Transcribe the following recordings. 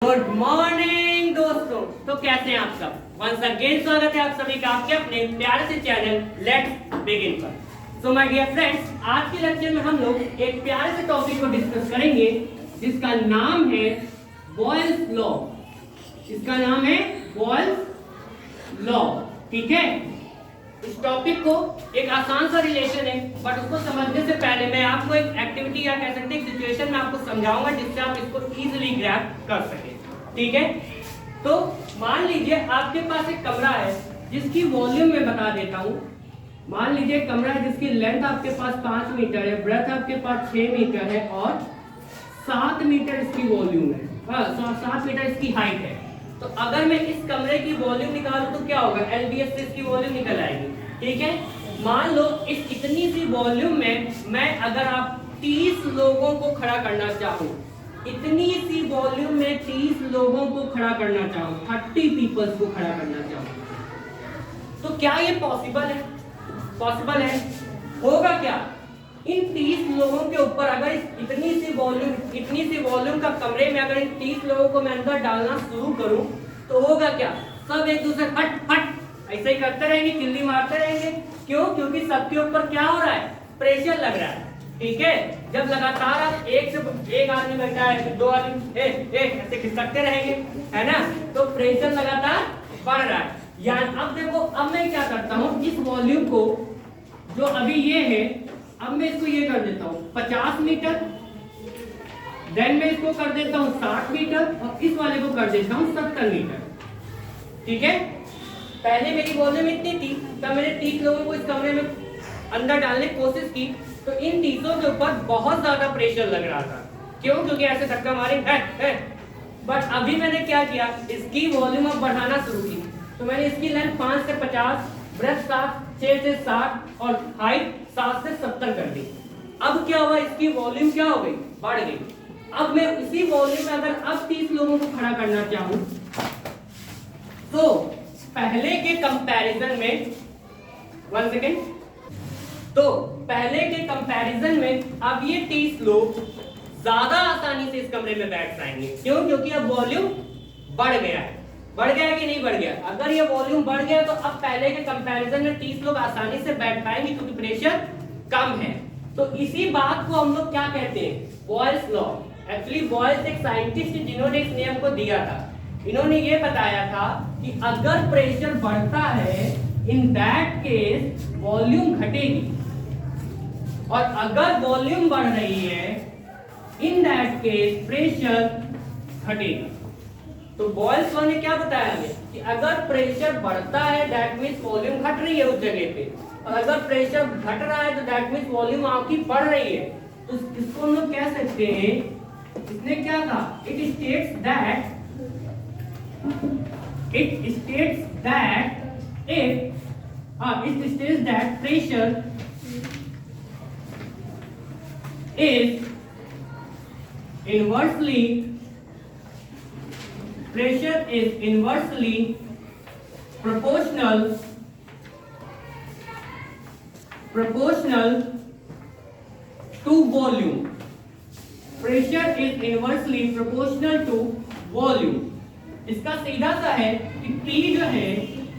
Good morning दोस्तों। तो कैसे हैं आप सब? वंस अगेन स्वागत है आप सभी का आपके अपने प्यारे से चैनल लेट्स बिगिन पर। सो माय डियर फ्रेंड्स, आज के लेक्चर में हम लोग एक प्यारे से टॉपिक को डिस्कस करेंगे जिसका नाम है बॉयल्स लॉ। इसका नाम है बॉयल्स लॉ। ठीक है, इस टॉपिक को एक आसान सा रिलेशन है, बट उसको समझने से पहले मैं आपको एक एक्टिविटी या कह सकते हैं एक सिचुएशन में आपको समझाऊंगा जिससे आप इसको इजीली ग्रैब कर सकें। ठीक है, तो मान लीजिए आपके पास एक कमरा है जिसकी वॉल्यूम मैं बता देता हूं। मान लीजिए कमरा है जिसकी लेंथ आपके पास 5 मीटर है, ब्रेथ आपके पास 6 मीटर है और 7 मीटर इसकी वॉल्यूम है। 7 मीटर इसकी हाइट है। तो अगर मैं इस कमरे की वॉल्यूम निकालूं तो क्या होगा? एलबीएस से इसकी वॉल्यूम निकल आएगी। ठीक है, मान लो इस इतनी सी वॉल्यूम में मैं अगर आप 30 लोगों को खड़ा करना चाहूं, इतनी सी वॉल्यूम में 30 लोगों को खड़ा करना चाहूं, 30 पीपल्स को खड़ा करना चाहूं, तो क्या ये पॉसिबल है? पॉसिबल है। होगा क्या? इन 30 लोगों के ऊपर अगर इतनी सी वॉल्यूम का कमरे में अगर इन 30 लोगों को मैं अंदर डालना शुरू करूं तो होगा क्या? सब एक दूसरे फट फट ऐसे ही करते रहेंगे, किल्ली मारते रहेंगे। क्यों? क्योंकि सबके ऊपर क्या हो रहा है? प्रेशर लग रहा है। ठीक है, जब लगातार आप एक आदमी बैठा है, फिर 2 आदमी ऐसे खिसकते रहेंगे, है ना, तो प्रेशर लगातार बढ़ रहा है। यानी अब देखो, अब मैं क्या करता हूँ, इस वॉल्यूम को जो अभी ये है, अब मैं इसको ये कर देता हूँ 50 मीटर, देन मैं इसको कर देता हूँ 60 मीटर और इस वाले को कर देता हूँ 70 मीटर। ठीक है, पहले मेरी वॉल्यूम इतनी थी, तब मैंने 30 लोगों को इस कमरे में अंदर डालने की कोशिश की, तो इन 30 के ऊपर बहुत ज्यादा प्रेशर लग रहा था। क्यों? क्योंकि ऐसे धक्का मारे है। बट अभी मैंने क्या किया, इसकी वॉल्यूम अब बढ़ाना शुरू की। तो मैंने इसकी लेंथ 5 से 50, ब्रेथ 7, 6 से 60 और हाइट 7 से 70 कर दी। अब क्या हुआ? इसकी वॉल्यूम क्या हो गई? बढ़ गई। अब मैं इसी वॉल्यूम में अगर अब 30 लोगों को खड़ा करना चाहूं तो पहले के कंपैरिजन में 1 सेकेंड, तो पहले के कंपैरिजन में अब ये 30 लोग ज्यादा आसानी से इस कमरे में बैठ पाएंगे। क्यों? क्योंकि अब वॉल्यूम बढ़ गया है। बढ़ गया कि नहीं बढ़ गया? अगर ये वॉल्यूम बढ़ गया तो अब पहले के कंपैरिजन में 30 लोग आसानी से बैठ पाएंगे क्योंकि प्रेशर कम है। तो इसी बात को हम लोग क्या कहते हैं? Boyle's law. एक्चुअली बॉयल्स एक साइंटिस्ट जिन्होंने इस नियम को दिया था। इन्होंने ये बताया था कि अगर प्रेशर बढ़ता है, इन दैट केस वॉल्यूम घटेगी, और अगर वॉल्यूम बढ़ रही है, इन दैट केस प्रेशर घटेगा। तो बॉयल्स लॉ ने क्या बताया हमें कि अगर प्रेशर बढ़ता है दैट मींस वॉल्यूम घट रही है उस जगह पे, और अगर प्रेशर घट रहा है तो दैट मींस वॉल्यूम आपकी बढ़ रही है। तो इसको हम लोग कह सकते हैं, इसने क्या कहा? It states that pressure is inversely proportional to volume. Pressure is inversely proportional to volume. इसका सीधा सा है कि P जो है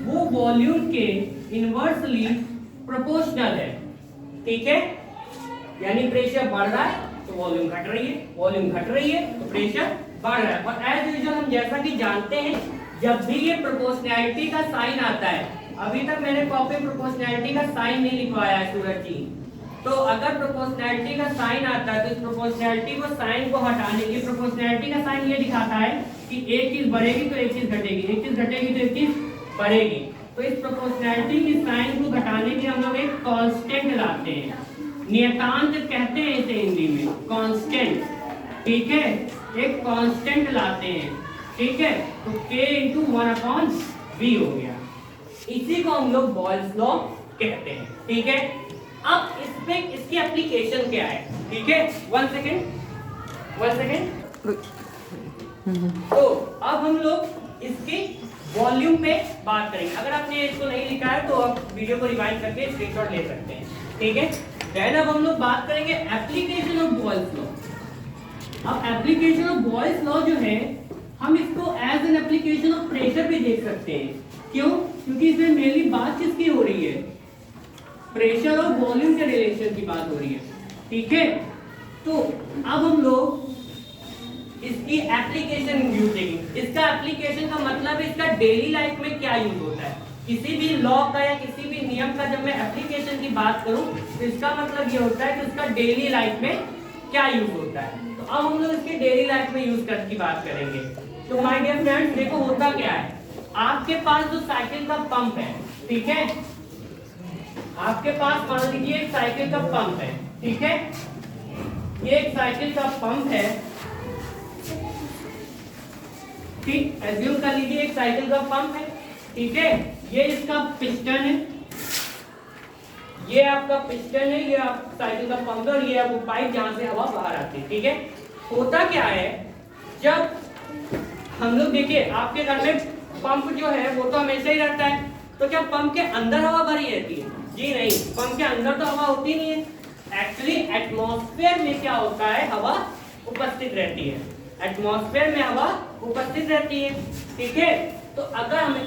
वो वॉल्यूम के इनवर्सली प्रोपोर्शनल है। ठीक है, यानी प्रेशर बढ़ रहा है तो वॉल्यूम घट रही है, वॉल्यूम घट रही है तो प्रेशर बढ़ रहा है। और एज यूजुअल हम जैसा कि जानते हैं, जब भी ये प्रोपोर्शनैलिटी का साइन आता है, अभी तक मैंने कॉपी प्रोपोर्शनैलिटी का साइन नहीं लिखवाया है सूरज जी, तो अगर प्रोपोर्शनैलिटी का साइन आता है तो इस प्रोपोर्शनैलिटी को साइन को हटाने के, प्रोपोर्शनैलिटी का साइन ये दिखाता है कि एक चीज बढ़ेगी तो एक चीज घटेगी, एक चीज घटेगी तो एक चीज बढ़ेगी। तो इस प्रोपोर्शनैलिटी की साइन को घटाने के हम लोग एक कांस्टेंट लाते हैं, नियतांक कहते हैं इसे हिंदी में, कांस्टेंट। ठीक है, एक कांस्टेंट लाते हैं। ठीक है, तो k × 1/v हो गया। इसी को हम लोग बॉयल्स लॉ कहते हैं। ठीक है, अब इसमें इसकी एप्लीकेशन क्या है? ठीक है, 1 सेकेंड। तो अब हम लोग इसकी वॉल्यूम पे बात करेंगे। अगर आपने इसको नहीं लिखा है तो आप वीडियो को रिवाइंड करके स्क्रीनशॉट ले सकते हैं। ठीक है, देन अब हम लोग बात करेंगे एप्लीकेशन ऑफ बॉयल्स लॉ। अब एप्लीकेशन ऑफ बॉयल्स लॉ जो है, हम as an application of pressure भी देख सकते हैं। क्यों? क्योंकि इसमें मेनली बात किसकी हो रही है? प्रेशर और वॉल्यूम के रिलेशन की बात हो रही है। ठीक है, तो अब हम लोग इसकी एप्लीकेशन यूज देखेंगे। इसका एप्लीकेशन का मतलब है इसका डेली लाइफ में क्या यूज होता है। किसी भी लॉ का या किसी भी नियम का जब मैं एप्लीकेशन की बात करूं तो इसका मतलब ये होता है कि उसका डेली लाइफ में क्या यूज होता है। तो अब हम लोग इसके डेली लाइफ में यूज करने की बात करेंगे। तो माय डियर फ्रेंड्स, देखो होता क्या है, आपके पास जो साइकिल का पंप है, ठीक है, आपके पास मान लीजिए एक साइकिल का पंप है, ठीक है, ये एक साइकिल का पंप है, ठीक, एज्यूम कर लीजिए एक साइकिल का पंप है, ठीक है, ये इसका पिस्टन है, ये आपका पिस्टन है, ये आप साइकिल का पंप है और ये आपको पाइप जहां से हवा बाहर आती है। ठीक है, होता क्या है, जब हम लोग देखिए आपके घर में पंप जो है वो तो हमेशा ही रहता है, तो क्या पंप के अंदर हवा भरी रहती है? जी नहीं, पंप के अंदर तो हवा होती नहीं है। एक्चुअली एटमॉस्फेयर में क्या होता है, हवा उपस्थित रहती है, एटमॉस्फेयर में हवा उपस्थित रहती है। ठीक है, तो अगर हमें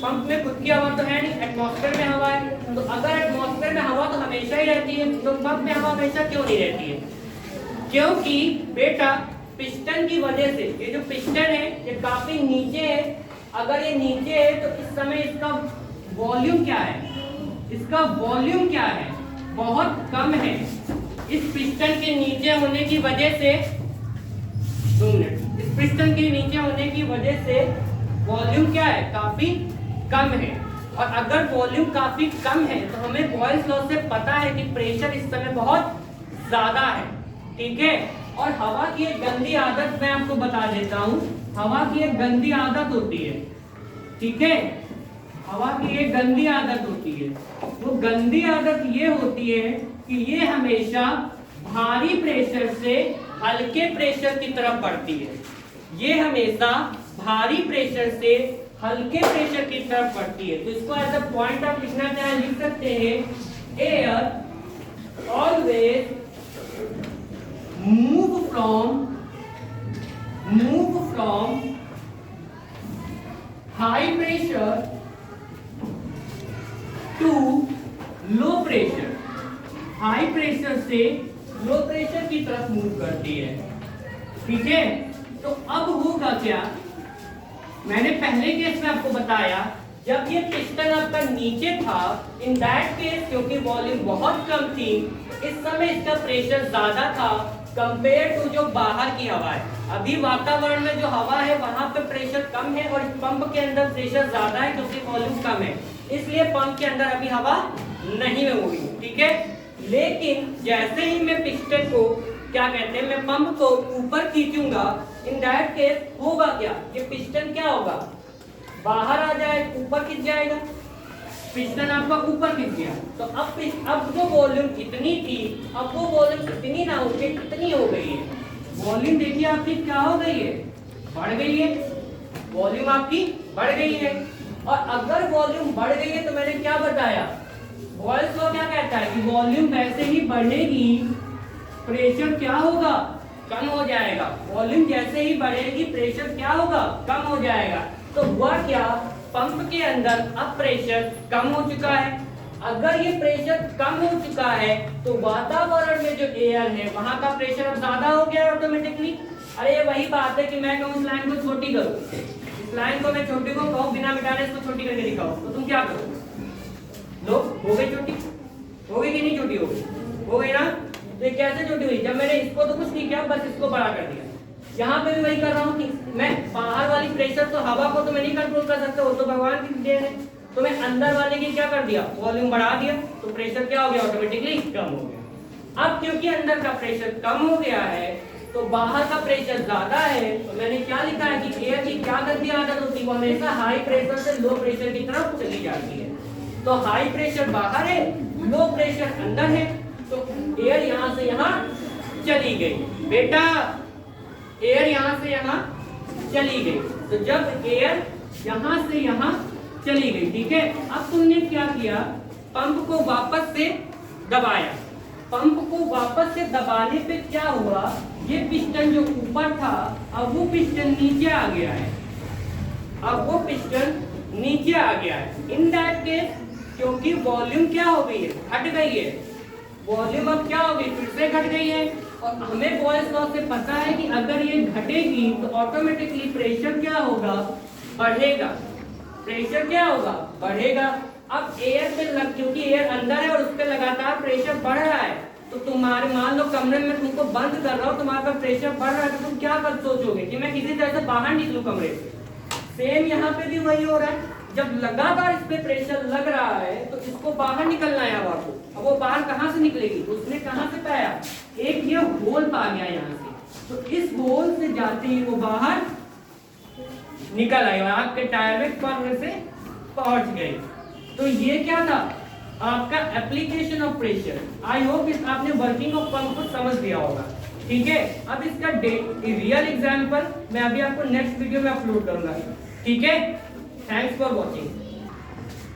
पंप में खुद की हवा तो है नहीं, एटमॉस्फेयर में हवा है, तो अगर एटमॉस्फेयर में हवा तो हमेशा ही रहती है, तो पंप में हवा हमेशा क्यों नहीं रहती है? क्योंकि बेटा पिस्टन की वजह से, ये जो पिस्टन है ये काफी नीचे है, अगर ये नीचे है तो इस समय इसका वॉल्यूम क्या है, इसका वॉल्यूम क्या है, बहुत कम है। इस पिस्टन के नीचे होने की वजह से, 2 मिनट, इस पिस्टन के नीचे होने की वजह से वॉल्यूम क्या है, काफी कम है। और अगर वॉल्यूम काफी कम है तो हमें बॉयल्स लॉ से पता है कि प्रेशर इस समय बहुत ज्यादा है। ठीक है, और हवा की एक गंदी आदत मैं आपको बता देता हूं, हवा की एक गंदी आदत होती है। ठीक है, हवा की एक गंदी आदत होती है, वो गंदी आदत ये होती है कि ये हमेशा भारी प्रेशर से हल्के प्रेशर की तरफ बढ़ती है, ये हमेशा भारी प्रेशर से हल्के प्रेशर की तरफ बढ़ती है। तो इसको एज अ पॉइंट आप लिखना चाहे लिख सकते हैं, air always move from high pressure to low pressure, high pressure से लो प्रेशर की तरफ मूव करती है। ठीक है, तो अब होगा क्या, मैंने पहले केस में आपको बताया, जब ये पिस्टन आपका नीचे था, इन दैट केस क्योंकि वॉल्यूम बहुत कम थी, इस समय इसका प्रेशर ज्यादा था कंपेयर टू जो बाहर की हवा है। अभी वातावरण में जो हवा है वहां पे प्रेशर कम है और पंप के अंदर प्रेशर ज्यादा है क्योंकि वॉल्यूम कम है, इसलिए पंप के अंदर अभी हवा नहीं होगी। ठीक है, लेकिन जैसे ही मैं पिस्टन को क्या कहते हैं, मैं पंप को ऊपर खींचूंगा, इन दैट केस होगा क्या, ये पिस्टन क्या होगा, बाहर आ जाए, ऊपर खींच जाएगा, पिस्टन आपका ऊपर खींच गया। तो अब जो वॉल्यूम इतनी थी, अब वो वॉल्यूम इतनी ना होके कितनी हो गई है, वॉल्यूम देखिए आपकी क्या हो गई है, बढ़ गई है, वॉल्यूम आपकी बढ़ गई है। और अगर वॉल्यूम बढ़ गई है तो मैंने क्या बताया, बॉयल्स लॉ क्या कहता है कि वॉल्यूम वैसे ही बढ़ेगी, प्रेशर क्या होगा, कम हो जाएगा। वॉल्यूम जैसे ही बढ़ेगी प्रेशर क्या होगा, कम हो जाएगा। तो हुआ क्या, पंप के अंदर अब प्रेशर कम हो चुका है। अगर ये प्रेशर कम हो चुका है तो वातावरण में जो एयर है वहां का प्रेशर अब ज्यादा हो गया ऑटोमेटिकली। अरे ये वही बात है कि मैं कहूँ इस लाइन को छोटी करो, इस लाइन को मैं छोटी को कहूँ बिना मिटाने इसको छोटी करके दिखाओ, तो तुम क्या करो, लो हो गई छोटी, हो गई कि नहीं छोटी, हो गई ना। तो ये कैसे छोटी हुई, जब मैंने इसको तो कुछ नहीं किया, बस इसको बड़ा कर दिया। यहाँ पे भी वही कर रहा हूँ कि मैं बाहर वाली प्रेशर तो हवा को तो मैं नहीं कंट्रोल कर सकता, वो तो भगवान की देन है, तो मैं अंदर वाले की क्या कर दिया, वॉल्यूम बढ़ा दिया, तो प्रेशर क्या हो गया, ऑटोमेटिकली कम हो गया। अब क्योंकि अंदर का प्रेशर कम हो गया है तो बाहर का प्रेशर ज्यादा है, तो मैंने क्या लिखा है कि एयर की क्या गंदी आदत होती है, वो हमेशा हाई प्रेशर से लो प्रेशर की तरफ चली जाती है। तो हाई प्रेशर बाहर है, लो प्रेशर अंदर है, तो एयर यहाँ से यहाँ चली गई। बेटा एयर यहाँ से यहाँ चली गई, तो जब एयर यहाँ से यहाँ चली गई, ठीक है, अब तुमने क्या किया, पंप को वापस से दबाया। पंप को वापस से दबाने पे क्या हुआ, ये पिस्टन जो ऊपर था अब वो पिस्टन नीचे आ गया है। अब वो पिस्टन नीचे आ गया है। इन दैट केस क्योंकि वॉल्यूम क्या हो गई है, घट गई है, वॉल्यूम अब क्या हो गई, फिर से घट गई है। और हमें बॉयल्स लॉ से पता है कि अगर ये घटेगी तो ऑटोमेटिकली प्रेशर क्या होगा, बढ़ेगा। प्रेशर क्या होगा, बढ़ेगा। अब एयर पे लग, क्योंकि एयर अंदर है और उस पे लगातार प्रेशर बढ़ रहा है, तो तुम्हारे मान लो कमरे में तुमको बंद कर रहा हूं, तुम्हारे पास प्रेशर बढ़ रहा है, तो तुम क्या कर सोचोगे कि मैं किसी तरह से बाहर निकलूं कमरे से। सेम यहाँ पे भी वही हो रहा है, जब लगातार इस पे प्रेशर लग रहा है तो इसको बाहर निकलना है हवा को। अब वो बाहर कहाँ से निकलेगी, उसने कहाँ से पाया, एक ये होल पा गया यहाँ से, तो इस होल से जाते ही वो बाहर निकल आई और आपके टायर में कमरे से पहुंच गई। तो ये क्या था आपका application of pressure. I hope इस आपने वर्किंग ऑफ पंप को समझ लिया होगा। ठीक है, अब इसका रियल एग्जांपल मैं अभी आपको नेक्स्ट वीडियो में अपलोड करूंगा। ठीक है, थैंक्स फॉर वॉचिंग।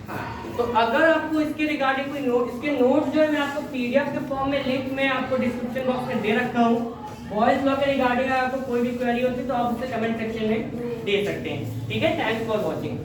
हाँ, तो अगर आपको इसके रिगार्डिंग कोई नोट, इसके नोट जो है मैं आपको पीडीएफ के फॉर्म में लिंक में आपको डिस्क्रिप्शन बॉक्स में दे रखा हूँ। बॉयज लॉ के रिगार्डिंग आपको कोई भी क्वेरी होती है तो आप उसे कमेंट सेक्शन में दे सकते हैं। ठीक है, थैंक्स फॉर वॉचिंग।